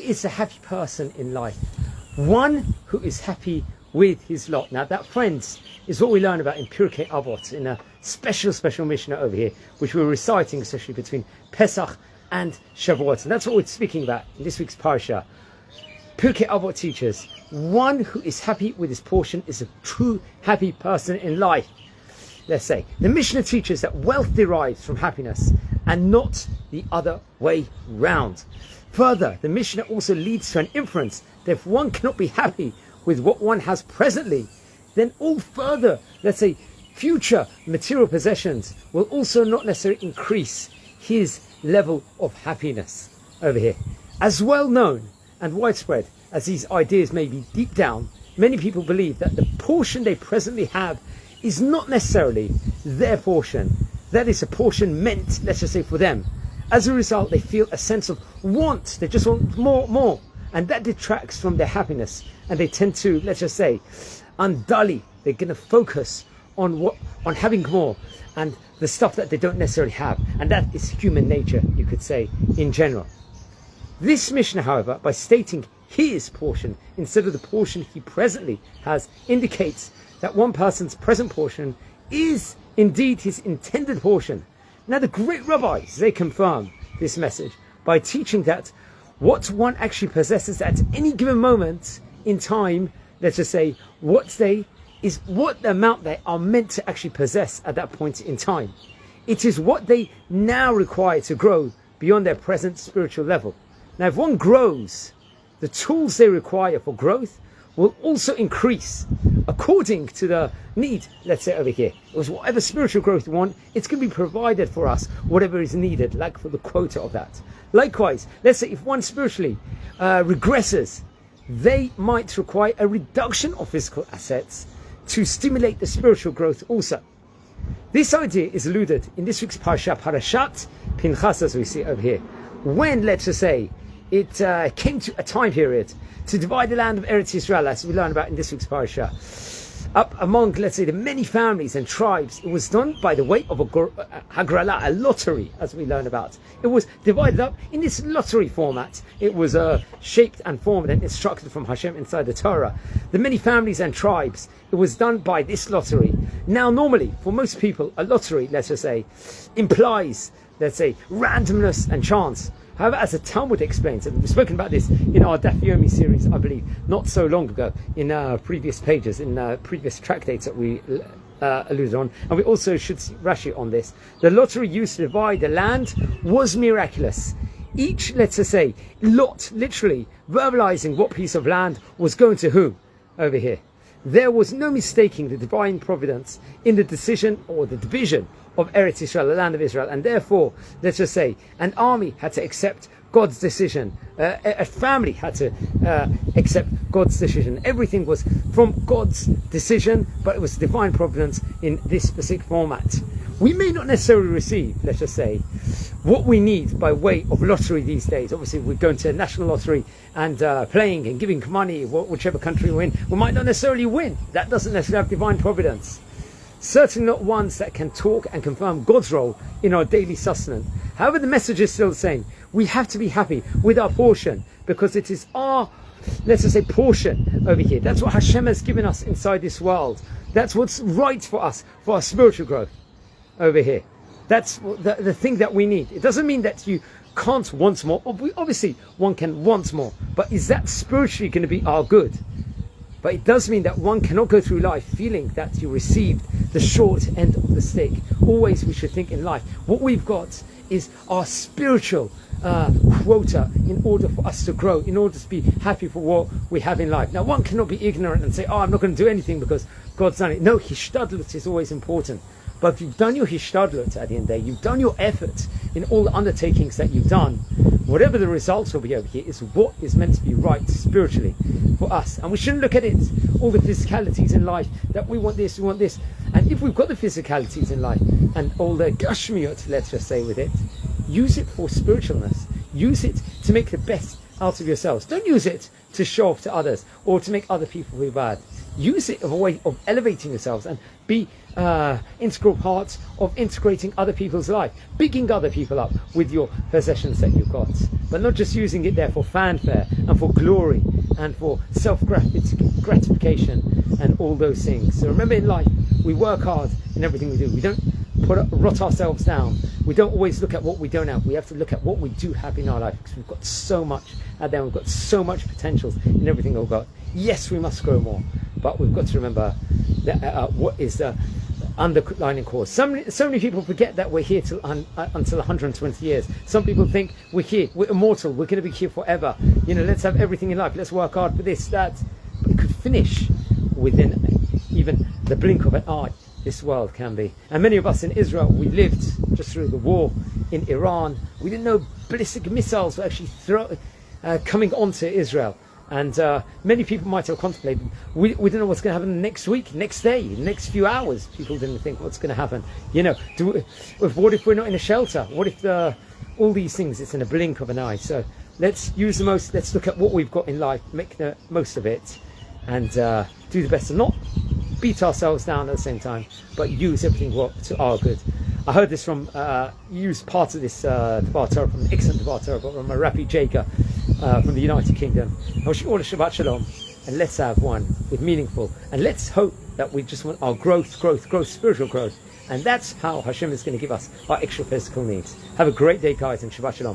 is a happy person in life? One who is happy with his lot. Now that, friends, is what we learn about in Pirkei Avot, in a special Mishnah over here, which we're reciting especially between Pesach and Shavuot. And that's what we're speaking about in this week's Parsha. Pirkei Avot teaches, one who is happy with his portion is a true happy person in life. Let's say, the Mishnah teaches that wealth derives from happiness and not the other way round. Further, the Mishnah also leads to an inference that if one cannot be happy with what one has presently, then all further, let's say, future material possessions will also not necessarily increase his level of happiness over here. As well known and widespread as these ideas may be deep down, many people believe that the portion they presently have is not necessarily their portion. That is a portion meant, let's just say, for them. As a result, they feel a sense of want. They just want more. And that detracts from their happiness. And they tend to, let's just say, undully. They're going to focus on having more and the stuff that they don't necessarily have. And that is human nature, you could say, in general. This Mishnah, however, by stating his portion instead of the portion he presently has, indicates that one person's present portion is indeed his intended portion. Now the great rabbis, they confirm this message by teaching that what one actually possesses at any given moment in time, let's just say, what the amount they are meant to actually possess at that point in time. It is what they now require to grow beyond their present spiritual level. Now if one grows, the tools they require for growth will also increase according to the need, let's say over here. It was whatever spiritual growth we want, it's going to be provided for us, whatever is needed, like for the quota of that. Likewise, let's say if one spiritually regresses, they might require a reduction of physical assets to stimulate the spiritual growth also. This idea is alluded in this week's Parashat Pinchas, as we see over here. When, let's just say, it came to a time period to divide the land of Eretz Yisrael, as we learn about in this week's parasha, up among, let's say, the many families and tribes. It was done by the way of a hagrala, a lottery, as we learn about. It was divided up in this lottery format. It was shaped and formed and instructed from Hashem inside the Torah. The many families and tribes, it was done by this lottery. Now, normally, for most people, a lottery, let's just say, implies, let's say, randomness and chance. However, as the Talmud explains, and we've spoken about this in our Daf Yomi series, I believe, not so long ago, in previous pages, in previous tractates that we alluded on, and we also should see Rashi on this. The lottery used to divide the land was miraculous. Each, let's just say, lot, literally, verbalizing what piece of land was going to whom over here. There was no mistaking the divine providence in the decision or the division of Eretz Yisrael, the land of Israel, and therefore, let's just say, an army had to accept God's decision, a family had to accept God's decision. Everything was from God's decision, but it was divine providence in this specific format. We may not necessarily receive, let's just say, what we need by way of lottery these days. Obviously, we're going to a national lottery and playing and giving money, whichever country we're in. We might not necessarily win. That doesn't necessarily have divine providence. Certainly not ones that can talk and confirm God's role in our daily sustenance. However, the message is still the same. We have to be happy with our portion because it is our, let's just say, portion over here. That's what Hashem has given us inside this world. That's what's right for us, for our spiritual growth over here. That's the thing that we need. It doesn't mean that you can't want more. Obviously, one can want more. But is that spiritually going to be our good? But it does mean that one cannot go through life feeling that you received the short end of the stick. Always we should think in life, what we've got is our spiritual quota in order for us to grow, in order to be happy for what we have in life. Now, one cannot be ignorant and say, oh, I'm not going to do anything because God's done it. No, hishtadlut is always important. But if you've done your hishtadlut at the end of the day, you've done your effort in all the undertakings that you've done, whatever the results will be over here is what is meant to be right spiritually for us. And we shouldn't look at it, all the physicalities in life, that we want this, we want this. And if we've got the physicalities in life and all the gashmiut, let's just say with it, use it for spiritualness. Use it to make the best out of yourselves. Don't use it to show off to others or to make other people feel bad. use it as a way of elevating yourselves and be integral parts of integrating other people's life, bigging other people up with your possessions that you've got, but not just using it there for fanfare and for glory and for self-gratification and all those things. So remember, in life, we work hard in everything we do. We don't rot ourselves down. We don't always look at what we don't have. We have to look at what we do have in our life, because we've got so much out there. We've got so much potentials in everything we've got. Yes, we must grow more, but we've got to remember that what is the underlining cause. So many people forget that we're here until 120 years. Some people think we're here, we're immortal, we're going to be here forever. Let's have everything in life. Let's work hard for this, that. But it could finish within even the blink of an eye. This world can be. And many of us in Israel, we lived just through the war in Iran. We didn't know ballistic missiles were actually coming onto Israel. And many people might have contemplated, we don't know what's going to happen next week, next day, next few hours. People didn't think what's going to happen. What if we're not in a shelter? What if all these things, it's in a blink of an eye. So let's use the most, let's look at what we've got in life, make the most of it, and do the best, and not beat ourselves down at the same time, but use everything to our good. I heard this from, used parts of this Devar Torah, from an excellent Devar Torah, from a Rabbi Jager from the United Kingdom. I wish you all a Shabbat Shalom, and let's have one with meaningful, and let's hope that we just want our growth, spiritual growth, and that's how Hashem is going to give us our extra physical needs. Have a great day, guys, and Shabbat Shalom.